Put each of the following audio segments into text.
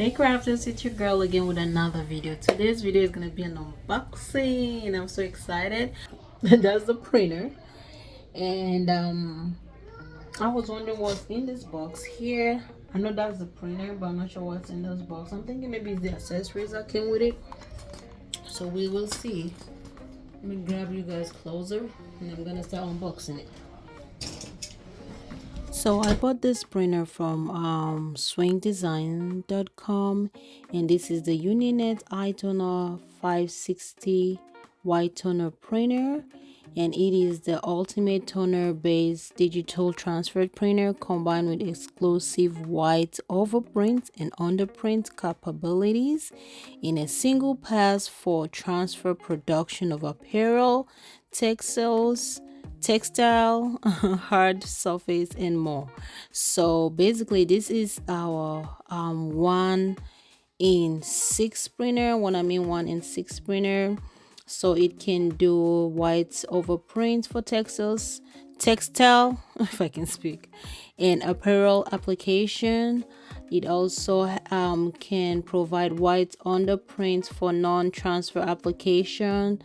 Hey crafters, it's your girl again with another video. Today's video is gonna be an unboxing and I'm so excited. That's the printer. And I was wondering what's in this box here. I know that's the printer, but I'm not sure what's in this box. I'm thinking maybe it's the accessories that came with it. So we will see. Let me grab you guys closer and I'm gonna start unboxing it. So I bought this printer from swingdesign.com, and this is the Uninet Icolor 560 white toner printer, and it is the ultimate toner based digital transfer printer combined with exclusive white overprint and underprint capabilities in a single pass for transfer production of apparel, textile, hard surface, and more. So basically this is our 1 in 6 printer. When I mean 1 in 6 printer, so it can do white overprint for textile if I can speak, and apparel application. It also can provide white underprint for non-transfer application,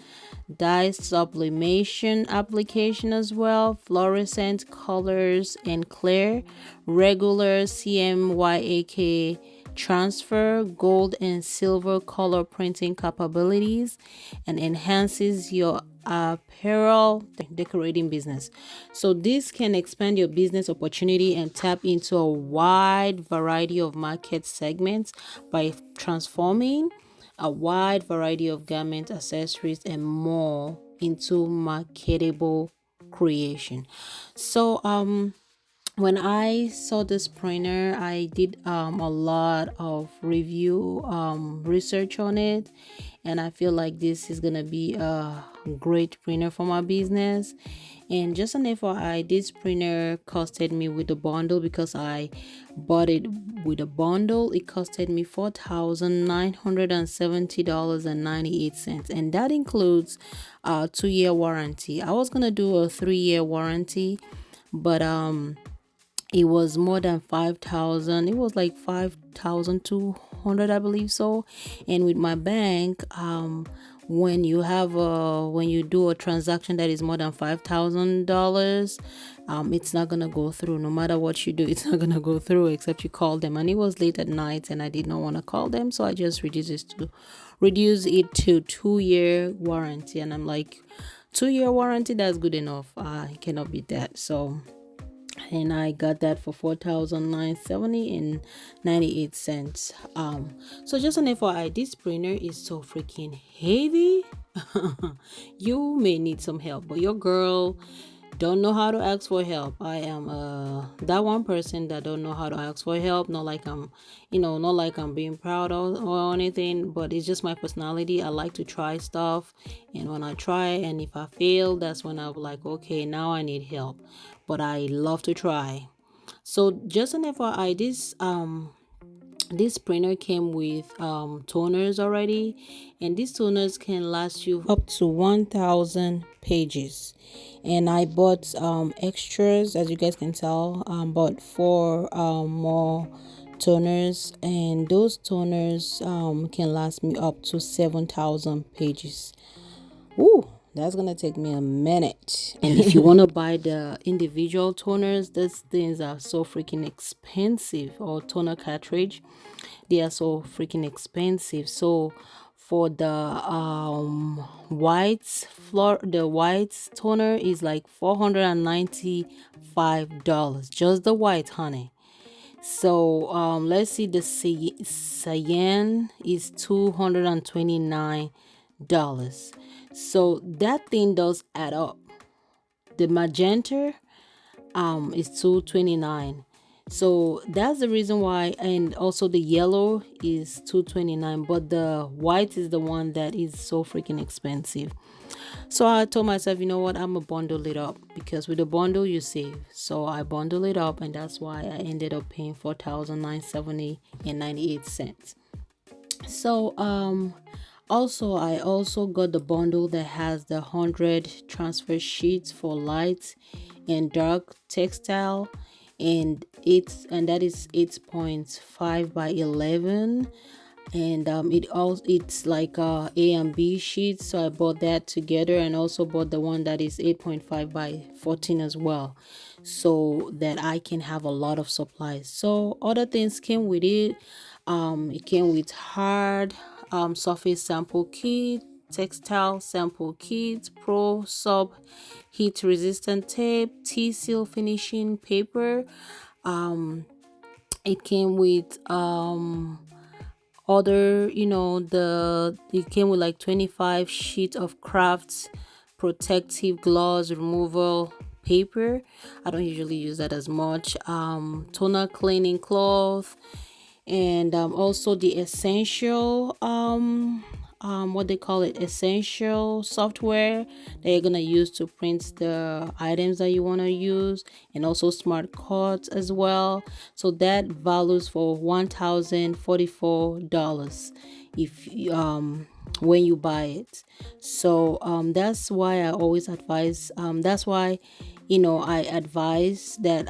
dye sublimation application as well, fluorescent colors, and clear, regular CMYK transfer, gold and silver color printing capabilities, and enhances your apparel decorating business. So this can expand your business opportunity and tap into a wide variety of market segments by transforming a wide variety of garment accessories and more into marketable creation. So when I saw this printer, I did a lot of review research on it, and I feel like this is gonna be a great printer for my business. And just an FYI, this printer costed me with a bundle, because I bought it with a bundle. It costed me $4,970.98, and that includes a 2-year warranty. I was gonna do a 3-year warranty, but it was more than 5,000. It was like 5,200, I believe so. And with my bank, when you do a transaction that is more than $5,000, it's not gonna go through. No matter what you do, it's not gonna go through except you call them. And it was late at night and I did not want to call them, so I just reduced it to 2-year warranty. And I'm like, 2-year warranty, that's good enough. I cannot beat that. So, and I got that for $4,970.98. So just an FYI, this printer is so freaking heavy. You may need some help, but your girl don't know how to ask for help. I am that one person that don't know how to ask for help. Not like I'm being proud or anything, but it's just my personality. I like to try stuff, and when I try and if I fail, that's when I'm like, okay, now I need help. But I love to try. So just an FYI, this printer came with toners already, and these toners can last you up to 1,000 pages. And I bought extras, as you guys can tell. Bought 4 more toners, and those toners can last me up to 7,000 pages. Ooh, that's gonna take me a minute. And if you want to buy the individual toners, these things are so freaking expensive. Or toner cartridge, they are so freaking expensive. So for the white toner is like $495, just the white, honey. So let's see, the cyan is $229. So that thing does add up. The magenta is $229. So that's the reason why. And also the yellow is $229, but the white is the one that is so freaking expensive. So I told myself, you know what, I'm gonna bundle it up, because with a bundle you save. So I bundle it up, and that's why I ended up paying $4,970.98. So also I also got the bundle that has the 100 transfer sheets for light and dark textile, and that is 8.5 by 11. And it's like A and B sheets, so I bought that together, and also bought the one that is 8.5 by 14 as well, so that I can have a lot of supplies. So other things came with it. It came with hard surface sample kit, textile sample kit, pro sub heat resistant tape, T-seal finishing paper. It came with other, it came with like 25 sheet of crafts protective gloss removal paper. I don't usually use that as much. Toner cleaning cloth, and also the essential what they call it, essential software that you're gonna use to print the items that you want to use, and also smart cards as well. So that values for $1,044 if when you buy it. So that's why I always advise, that's why I advise that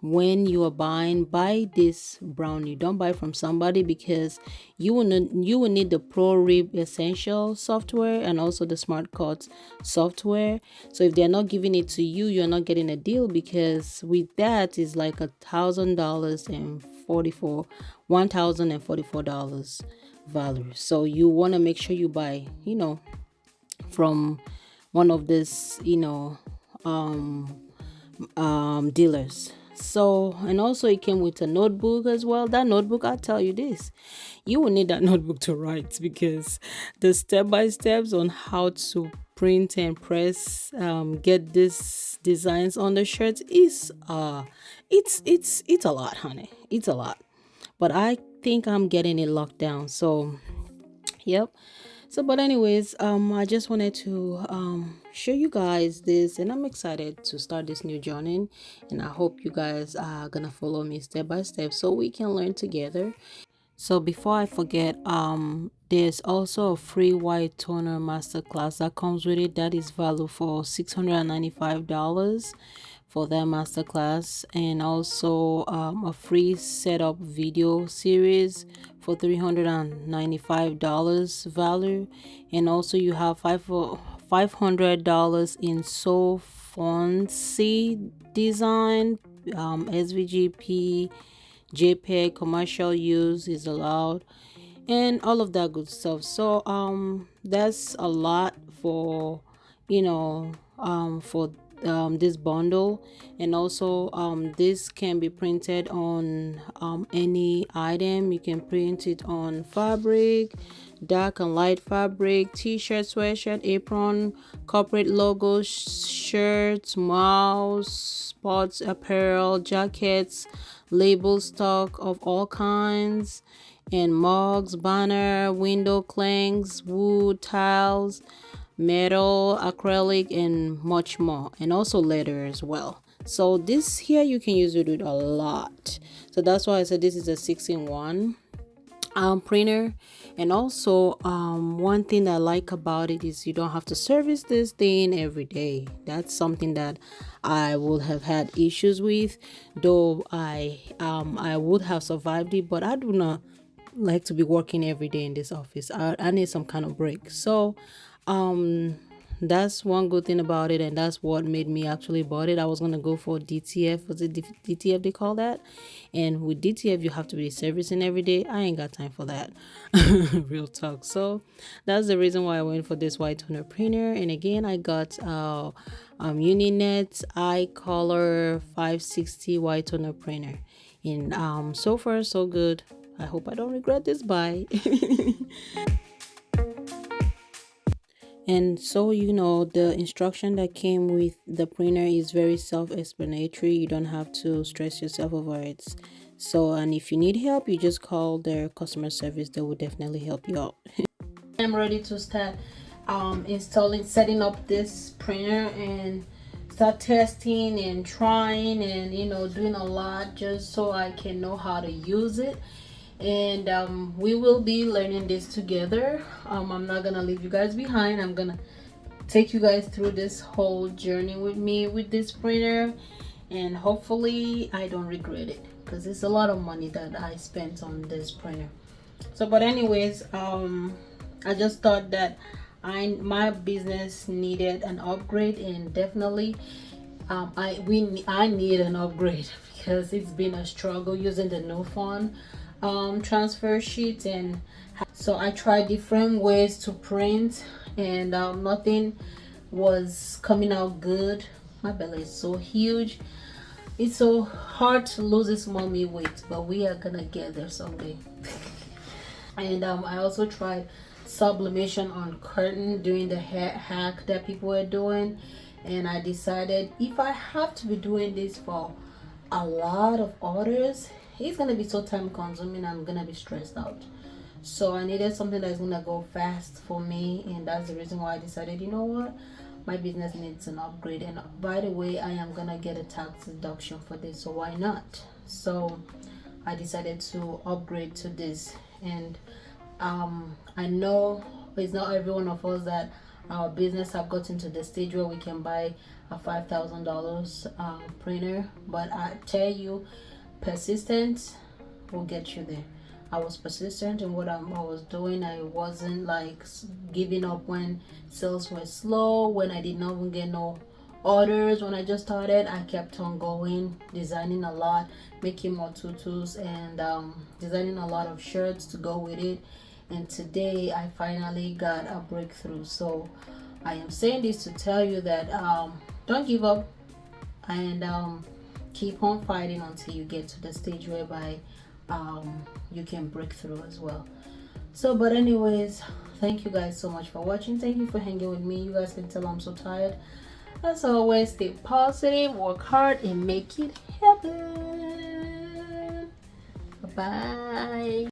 when you are buying, buy this brownie. Don't buy from somebody, because you will need the Pro Rib Essential software and also the Smart Cards software. So if they're not giving it to you, you're not getting a deal, because with that is like $1,044 value. So you want to make sure you buy from one of this dealers. So, and also it came with a notebook as well. That notebook, I'll tell you this, you will need that notebook to write, because the step-by-steps on how to print and press, get these designs on the shirts is it's a lot, honey. It's a lot, but I think I'm getting it locked down. So yep. So, but anyways, I just wanted to show you guys this, and I'm excited to start this new journey, and I hope you guys are gonna follow me step by step so we can learn together. So before I forget, there's also a free white toner masterclass that comes with it. That is value for $695 for that masterclass, and also a free setup video series for $395 value, and also you have $500 in so fancy design, SVGP, JPEG, commercial use is allowed, and all of that good stuff. So that's a lot for for this bundle. And also this can be printed on any item. You can print it on fabric, dark and light fabric, t-shirt, sweatshirt, apron, corporate logos, shirts, mouse, sports apparel, jackets, label stock of all kinds, and mugs, banner, window clanks, wood, tiles, metal, acrylic, and much more, and also leather as well. So this here you can use it with a lot. So that's why I said this is a 6-in-1 printer. And also one thing that I like about it is you don't have to service this thing every day. That's something that I would have had issues with, though I would have survived it, but I do not like to be working every day in this office. I need some kind of break. So that's one good thing about it, and that's what made me actually bought it. I was gonna go for DTF. Was it DTF they call that? And with DTF you have to be servicing every day. I ain't got time for that. Real talk. So that's the reason why I went for this white toner printer. And again, I got Uninet Icolor 560 white toner printer, and so far so good. I hope I don't regret this buy. And so the instruction that came with the printer is very self-explanatory. You don't have to stress yourself over it. So, and if you need help, you just call their customer service. They will definitely help you out. I'm ready to start setting up this printer and start testing and trying and doing a lot, just so I can know how to use it. And we will be learning this together. I'm not gonna leave you guys behind. I'm gonna take you guys through this whole journey with me with this printer. and hopefully I don't regret it, because it's a lot of money that I spent on this printer. So but anyways, I just thought that my business needed an upgrade, and definitely I need an upgrade because it's been a struggle using the new phone transfer sheet. And so I tried different ways to print, and nothing was coming out good. My belly is so huge. It's so hard to lose this mommy weight, but we are gonna get there someday. And I also tried sublimation on curtain during the hack that people were doing, and I decided if I have to be doing this for a lot of orders, it's gonna be so time consuming. I'm gonna be stressed out. So I needed something that's gonna go fast for me, and that's the reason why I decided, you know what, my business needs an upgrade. And by the way, I am gonna get a tax deduction for this, so why not? So I decided to upgrade to this. And I know it's not every one of us that our business have gotten to the stage where we can buy a $5,000 printer, but I tell you, persistence will get you there. I was persistent in what I was doing. I wasn't like giving up when sales were slow, when I did not even get no orders. When I just started, I kept on going, designing a lot, making more tutus, and designing a lot of shirts to go with it. And today I finally got a breakthrough. So I am saying this to tell you that don't give up, and keep on fighting until you get to the stage whereby you can break through as well. So but anyways, thank you guys so much for watching. Thank you for hanging with me. You guys can tell I'm so tired. As always, stay positive, work hard, and make it happen. Bye bye.